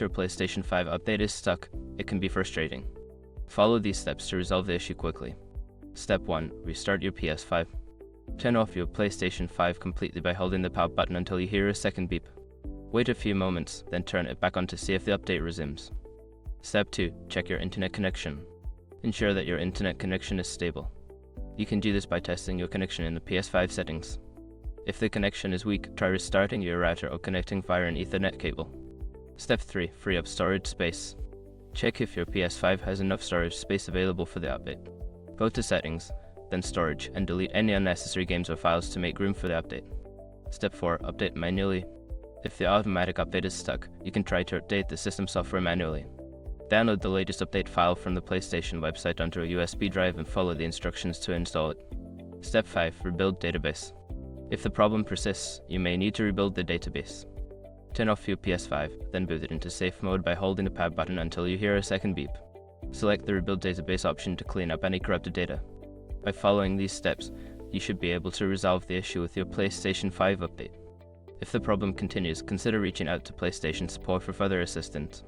your PlayStation 5 update is stuck, it can be frustrating. Follow these steps to resolve the issue quickly. Step 1. Restart your PS5. Turn off your PlayStation 5 completely by holding the power button until you hear a second beep. Wait a few moments, then turn it back on to see if the update resumes. Step 2. Check your internet connection. Ensure that your internet connection is stable. You can do this by testing your connection in the PS5 settings. If the connection is weak, try restarting your router or connecting via an Ethernet cable. Step 3. Free up storage space. Check if your PS5 has enough storage space available for the update. Go to Settings, then Storage, and delete any unnecessary games or files to make room for the update. Step 4. Update manually. If the automatic update is stuck, you can try to update the system software manually. Download the latest update file from the PlayStation website onto a USB drive and follow the instructions to install it. Step 5. Rebuild database. If the problem persists, you may need to rebuild the database. Turn off your PS5, then boot it into safe mode by holding the power button until you hear a second beep. Select the Rebuild Database option to clean up any corrupted data. By following these steps, you should be able to resolve the issue with your PlayStation 5 update. If the problem continues, consider reaching out to PlayStation support for further assistance.